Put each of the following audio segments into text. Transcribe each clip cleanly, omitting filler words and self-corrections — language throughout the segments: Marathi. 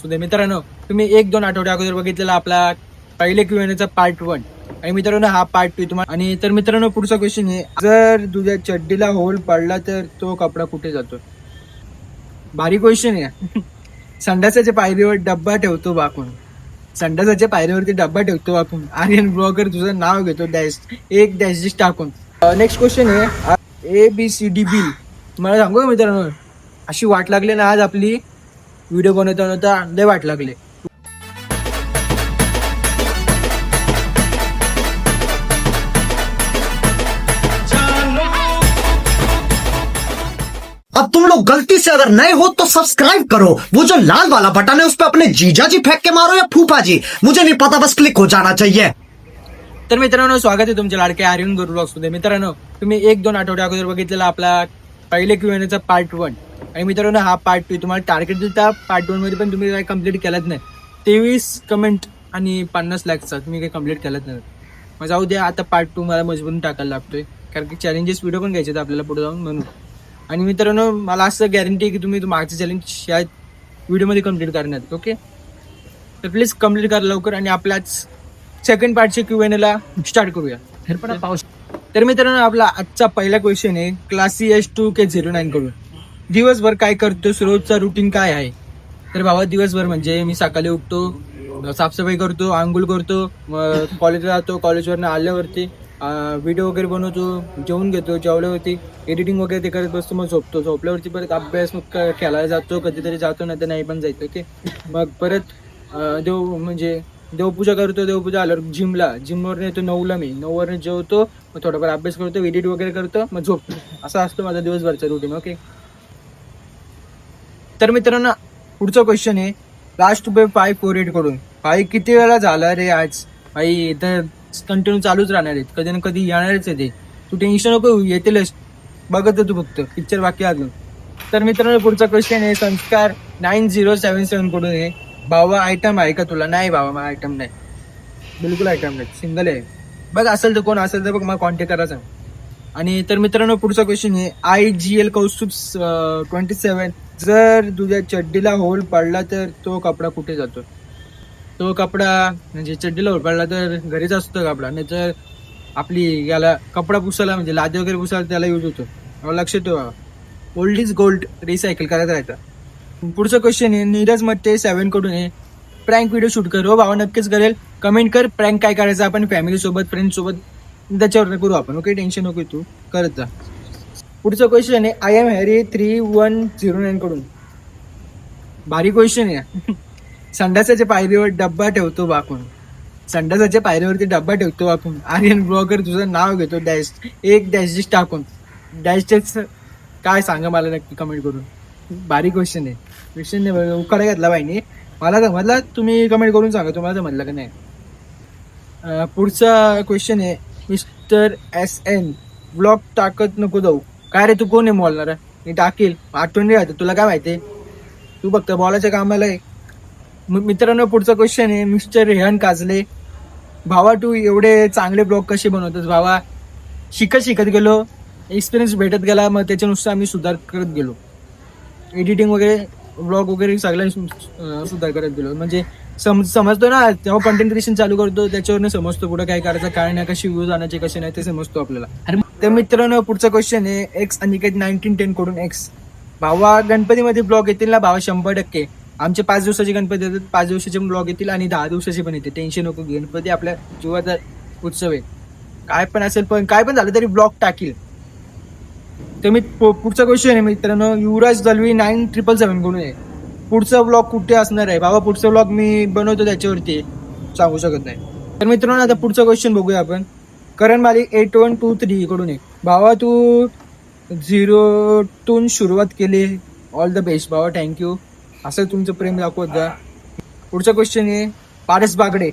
मित्रांनो, तुम्ही 1-2 आठवड्या अगोदर बघितलेला आपला पहिले Q&Aचा पार्ट 1 आणि मित्रांनो हा पार्ट 2 तुम्हाला. आणि तर मित्रांनो पुढचा क्वेश्चन आहे, जर तुझ्या चड्डीला होल पडला तर तो कपडा कुठे जातो? भारी क्वेश्चन आहे. संडासाच्या पायरीवर डब्बा ठेवतो वाकून. संडासाच्या पायरीवरती डब्बा ठेवतो वाकून. आर्यन ब्लॉगर तुझं नाव घेतो डॅश एक डॅश टाकून. नेक्स्ट क्वेश्चन आहे, ABCD तुम्हाला सांगू का मित्रांनो, अशी वाट लागली ना आज आपली व्हिडिओ बनवता लय वाट लागले. अब तुम लोग गलती से अगर नए हो तो सब्सक्राइब करो, वो जो लाल वाला बटन है उस पर अपने जीजा जी फेंक के मारो या फूफा जी, मुझे नहीं पता, बस क्लिक हो जाना चाहिए. तर मित्रांनो स्वागत आहे तुमच्या लाडक्या आर्यन गुरु ब्लॉग्स मध्ये. मित्रांनो तुम्ही 1-2 आठवड्या अगोदर बघितलेला आपला पहिले Q&Aचा पार्ट 1 आणि मित्रांनो हा पार्ट 2 तुम्हाला टार्गेट दिलता पार्ट 1 मध्ये, पण तुम्ही काय कम्प्लीट केलाच नाही. 23 कमेंट आणि 50 लाईकचा तुम्ही काही कम्प्लीट केलाच नाही. मग जाऊ द्या, आता पार्ट 2 मला मजबूरून टाकायला लागतोय, कारण की चॅलेंजेस व्हिडिओ पण घ्यायचे आपल्याला पुढे जाऊन म्हणून. आणि मित्रांनो मला असं गॅरंटी आहे की तुम्ही मागचे चॅलेंज शायद व्हिडिओमध्ये कम्प्लीट करणार. ओके, तर प्लीज कम्प्लीट करा लवकर आणि आपल्याच सेकंड पार्टचे Q&Aला स्टार्ट करूया. तर मित्रांनो आपला आजचा पहिला क्वेश्चन आहे क्लासी S2K09 कडून. दिवसभर काय करतो, रोजचा रुटीन काय आहे? तर भावा दिवसभर म्हणजे मी सकाळी उठतो, साफसफाई करतो, आंघोळ करतो, कॉलेजला जातो, कॉलेजवरनं आल्यावरती व्हिडिओ वगैरे बनवतो, जेवून घेतो, जेवल्यावरती एडिटिंग वगैरे ते करत बसतो, मग झोपतो, झोपल्यावरती परत अभ्यास, मग खेळायला जातो, कधीतरी जातो नाही तर नाही पण जायचं. ओके, मग परत देवपूजा करतो, देवपूजा आल्यावर जिमवर येतो 9ला, मी 9वरनं जेवतो, मग थोडाफार अभ्यास करतो, एडिट वगैरे करतो, मग झोपतो. असं असतं माझा दिवसभरचा रुटीन. ओके, तर मित्रांनो पुढचा क्वेश्चन आहे लास्ट 548 कडून. भाई किती वेळा झाला रे आज? भाई इथं कंटिन्यू चालूच राहणार आहेत, कधी ना कधी येणारच आहे ते, तू टेन्शन नको, येतीलच, बघत तू फक्त पिक्चर बाकी अजून. तर मित्रांनो पुढचा क्वेश्चन आहे संस्कार 9077 कडून आहे. भावा आयटम आहे का तुला? नाही भावा, मला आयटम नाही, बिलकुल आयटम नाही, सिंगल आहे. बघ असेल तर कोण असेल तर बघ मला कॉन्टॅक्ट करायचा. आणि तर मित्रांनो पुढचा क्वेश्चन आहे IGL कौस्तुभ 27, जर तुझ्या चड्डीला होल पडला तर तो कपडा कुठे जातो? तो कपडा म्हणजे चड्डीला होल पडला तर घरीच असतो कपडा, नाही तर आपली याला कपडा पुसायला म्हणजे लादी वगैरे पुसायला त्याला यूज होतो. लक्षात ठेवा, ओल्ड इज गोल्ड, रिसायकल करायचं राहतं. पुढचा क्वेश्चन आहे नीरज मट्टे 7 कडून आहे. प्रँक व्हिडिओ शूट कर. हो भावा नक्कीच करेल, कमेंट कर प्रँक काय करायचं आपण फॅमिली सोबत, फ्रेंड सोबत, त्याच्यावर करू आपण. ओके, टेन्शन नको तू, करत जा. पुढचा क्वेश्चन आहे I am Harry 3109 कडून. भारी क्वेश्चन आहे. संडासाच्या पायरीवर डब्बा ठेवतो वाकून. संडासाच्या पायरीवरती डब्बा ठेवतो वाकून. आर्यन ब्लॉगर तुझं नाव घेतो डॅश एक डॅश टाकून. डॅश काय सांगा मला नक्की कमेंट करून. भारी क्वेश्चन आहे. क्वेश्चन नाही उखाडा घातला बाईने, मला समजला, तुम्ही कमेंट करून सांगा तुम्हाला समजलं का नाही. पुढचा क्वेश्चन आहे मिस्टर SN ब्लॉग टाकत नको जाऊ. काय रे तू कोण आहे बोलणार? मी टाकेल, आठवण नाही राहते, तुला काय माहिती, तू फक्त बोलायच्या कामाला आहे. मित्रांनो पुढचा क्वेश्चन आहे मिस्टर रेहान काजले. भावा तू एवढे चांगले ब्लॉग कसे बनवतोस? भावा शिकत गेलो, एक्सपिरियन्स भेटत गेला, मग त्याच्यानुसार आम्ही सुधार करत गेलो, एडिटिंग वगैरे ब्लॉग वगैरे सगळ्या सुधार करत गेलो. म्हणजे समजतो ना, तेव्हा कंटेंट क्रिएशन चालू करतो त्याच्यावरनं समजतो पुढे काय करायचं, काय नाही, कशी व्ह्यूज आणायचे कसे नाही ते समजतो आपल्याला. तर मित्रांनो पुढचा क्वेश्चन आहे X अनिकेत 1910 कडून. X भावा गणपतीमध्ये ब्लॉग येतील ना? भावा 100%. आमचे 5 दिवसाचे गणपती येतात, 5 दिवसाचे ब्लॉग येतील आणि 10 दिवसाचे पण येते, टेन्शन नको. गणपती आपल्या जीवाचा उत्सव आहे, काय पण असेल, पण काय पण झालं तरी ब्लॉग टाकील. तर मी पुढचा क्वेश्चन आहे मित्रांनो युवराज दलवी 9777 कडून आहे. पुढचा ब्लॉग कुठे असणार आहे? भावा पुढचा ब्लॉग मी बनवतो त्याच्यावरती, सांगू शकत नाही. तर मित्रांनो आता पुढचा क्वेश्चन बघूया आपण. करण मालिक 8123 कडून आहे. भावा तू 0 सुरुवात केली, ऑल द बेस्ट भावा, थँक्यू. असं तुमचं प्रेम दाखवत जा. पुढचा क्वेश्चन आहे Paras Bagde.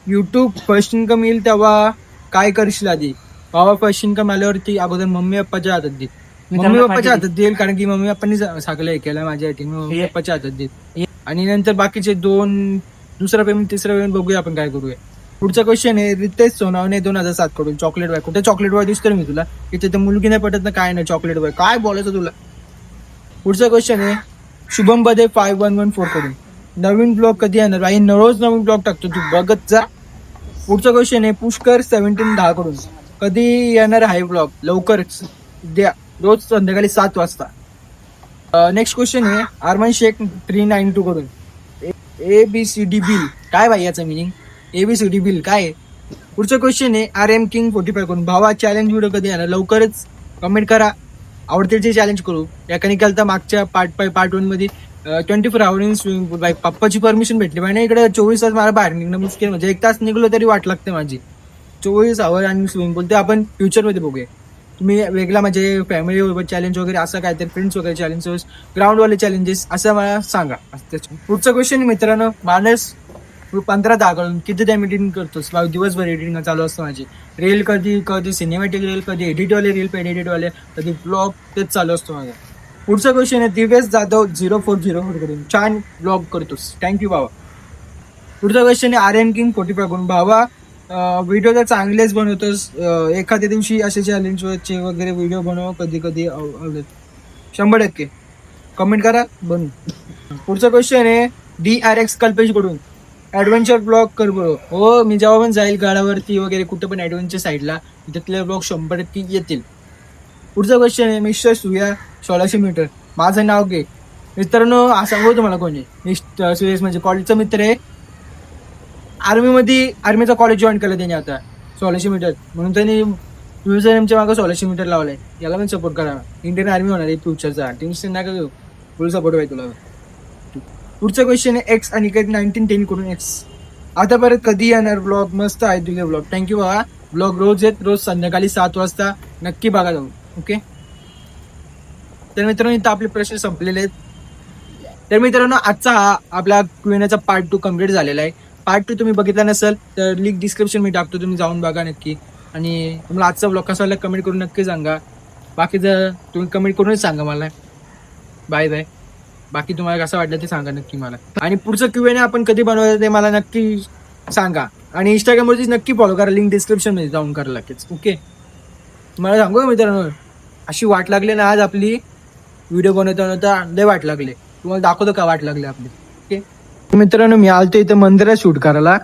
YouTube first income येईल तेव्हा काय करशील आधी? भावा फर्स्ट इन्कम आल्यावरती अगोदर मम्मी पप्पाच्या हातात दे. मम्मी पप्पाच्या हातात देईल, कारण की मम्मी पप्पांनी सगळं केलं माझ्यासाठी, मम्मी पप्पाच्या हातात देईल. आणि नंतर बाकीचे दुसरा पेमेंट तिसरा पेमेंट बघूया आपण काय करूया. पुढचा क्वेश्चन आहे रितेश सोनावणे 2007 कडून. Chocolate boy. कुठे चॉकलेट बॉय दिसतो मी तुला? इथे तर मुलगी नाही पटत ना, काय नाही, चॉकलेट बॉय काय बोलायचं तुला. पुढचा क्वेश्चन आहे शुभम बदे 5114 कडून. नवीन ब्लॉग कधी येणार भाई? रोज नवीन ब्लॉग टाकतो, तू बघत जा. पुढचा क्वेश्चन आहे पुष्कर 1710 कडून, कधी येणार आहे ब्लॉग? लवकरच द्या, रोज संध्याकाळी 7 वाजता. नेक्स्ट क्वेश्चन आहे अरमान शेख 392 कडून, ABCD बिल काय भाई याचं मिनिंग? ABCD बिल काय आहे? पुढचा क्वेश्चन आहे RM किंग 45 कडून, भावा चॅलेंज व्हिडिओ कधी येणार? लवकरच कमेंट करा, आवडतील जे चॅलेंज करू. याकडे केलं तर मागच्या पार्ट 1 मध्ये 24 आवर इन स्विमिंग पूल. बाई पप्पाची परमिशन भेटली पाहिजे इकडे 24 तास मला बाहेर निघणं मुश्किल, म्हणजे 1 तास निघलो तरी वाट लागते माझी. 24 आवर आणि स्विमिंग पूल ते आपण फ्युचरमध्ये बघूया. तुम्ही वेगळा म्हणजे फॅमिली चॅलेंज वगैरे असं काय तर फ्रेंड्स वगैरे चॅलेंजेस, ग्राउंडवाले चॅलेंजेस असं मला सांगा. पुढचा क्वेश्चन मित्रांनो, मानस 1510 कडून, किती टाइम एडिटिंग करतोस? दिवसभर एडिटिंग चालू असतं माझी. रील कधी सिनेमॅटिक रील, कधी एडिटवाले रील, एडिटवाले, कधी ब्लॉग, तेच चालू असतो माझा. पुढचा क्वेश्चन आहे दिवेश जाधव 040 कडून, छान ब्लॉग करतोस, थँक्यू भावा. पुढचा क्वेश्चन आहे RM किंग 45 कडून, भावा व्हिडिओ तर चांगलेच बनवतोस, एखाद्या दिवशी असे चॅलेंजचे वगैरे व्हिडिओ बनव, कधी कधी आवडेल. 100% कमेंट करा, बनू. पुढचा क्वेश्चन आहे DRX कल्पेश कडून, ऍडव्हेंचर ब्लॉग कर बरो. हो, मी जेव्हा पण जाईल गडावरती वगैरे कुठं पण ऍडव्हेंचर साईडला, तिथले ब्लॉग 100% येतील. पुढचा क्वेश्चन आहे मिस्टर सूर्या 1600 मीटर, माझं नाव घे. मित्रांनो सांगू तुम्हाला कोणी, मिस्टर सुरेश म्हणजे कॉलेजचा मित्र आहे. आर्मीचा कॉलेज जॉईन केलं त्याने आता 1600 मीटर, म्हणून त्यांनी फ्युचरच्या मागं 1600 मीटर लावलाय. याला पण सपोर्ट करा, इंडियन आर्मी होणार आहे फ्युचरचा, टेन्शन नका घेऊ, फुल सपोर्ट आहे तुला. पुढचा क्वेश्चन आहे X आणि 1910 कडून, X आता परत कधी येणार ब्लॉग? मस्त आहे तुझे ब्लॉग, थँक्यू बाबा. ब्लॉग रोज येत, रोज संध्याकाळी 7 वाजता, नक्की बघा जाऊन. ओके, तर मित्रांनो इथं आपले प्रश्न संपलेले आहेत. तर मित्रांनो आजचा हा आपला Q&A चा पार्ट 2 कम्प्लीट झालेला आहे. पार्ट 2 तुम्ही बघितला नसेल तर लिंक डिस्क्रिप्शन मी टाकतो, तुम्ही जाऊन बघा नक्की. आणि तुम्हाला आजचा ब्लॉग कसा वाटला कमेंट करून नक्की सांगा. बाकी जर तुम्ही कमेंट करूनच सांगा मला. Bye bye. बाकी तुम्हाला कसं वाटलं ते सांगा नक्की मला. आणि पुढचं Q&A आपण कधी बनवायचं ते मला नक्की सांगा. आणि इंस्टाग्रामवरती नक्की फॉलो करा, लिंक डिस्क्रिप्शन मध्ये जाऊन करा लगेच. ओके, मला सांगू मित्रांनो, अशी वाट लागली ना आज आपली व्हिडिओ बनवता लय वाट लागले. तुम्हाला दाखवतो का वाट लागली आपली. ओके मित्रांनो, मी आलतो इथं मंदिरात शूट करायला,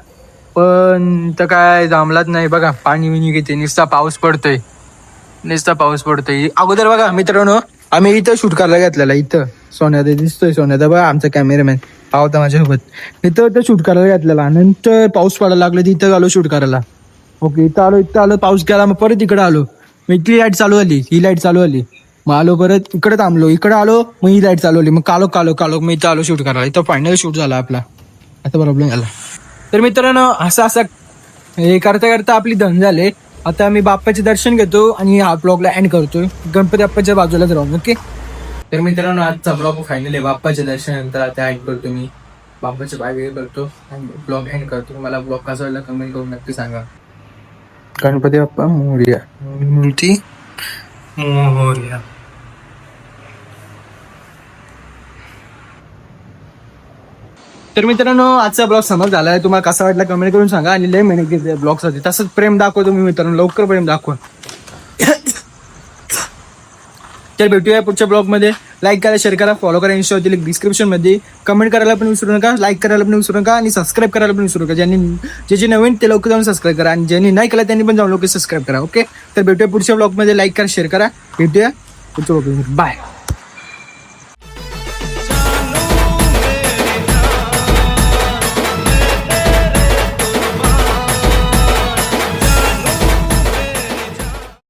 पण तर काय जमलाच नाही. बघा पाणी विणी घेते, नुसता पाऊस पडतोय. अगोदर बघा मित्रांनो, आम्ही इथं शूट करायला घेतलेला, इथं सोन्यादा दिसतोय, सोन्यादा बघा आमचा कॅमेरामॅन होता माझ्यासोबत. इथं शूट करायला घेतलेला, नंतर पाऊस पडायला लागला, इथं आलो शूट करायला. ओके, इथं आलो पाऊस गेला, मग परत इकडे आलो, मग इथली लाईट चालू झाली, ही लाईट चालू झाली, मग आलो परत इकडे थांबलो, इकडे आलो, मग ही लाईट चालू झाली, मग कालो मग इथं आलो शूट करायला. इथं फायनल शूट झाला आपला, आता प्रॉब्लेम झाला. तर मित्रांनो असं हे करता आपली धन झाले. आता मी बाप्पाचे दर्शन घेतो आणि हा ब्लॉगला एंड करतोय, गणपती बाप्पाच्या बाजूलाच राहून. ओके, तर मित्रांनो आजचा ब्लॉग फायनल आहे. बाप्पाच्या दर्शनानंतर आता एंड करतो मी, बाप्पाचे बाय वेळ करतो आणि ब्लॉग एंड करतो. मला ब्लॉग कसा वाटला कमेंट करून नक्की सांगा. गणपती बाप्पा मोरया, मूर्ती मोरया. तर मित्रांनो आजचा ब्लॉग समज झालाय, तुम्हाला कसा वाटला कमेंट करून सांगा. आणि लय मेहनत घेतली ब्लॉगसाठी, तसंच प्रेम दाखवा तुम्ही मित्रांनो, लवकर प्रेम दाखवा. तर भेटूया पुढच्या ब्लॉगमध्ये. लाईक करा, शेअर करा, फॉलो करा, इंस्टावरती लिंक डिस्क्रिप्शन मध्ये. कमेंट करायला पण विसरू नका, लाईक करायला पण विसरू नका आणि सबस्क्राईब करायला पण विसरू नका. जे नवीन ते लवकर जाऊन सबस्क्राईब करा आणि ज्यांनी नाही केलं त्यांनी पण जाऊन लवकर सबस्क्राईब करा. ओके, तर भेटूया पुढच्या ब्लॉगमध्ये. लाईक करा, शेअर करा, भेटूया पुढच्या ब्लॉगमध्ये. बाय.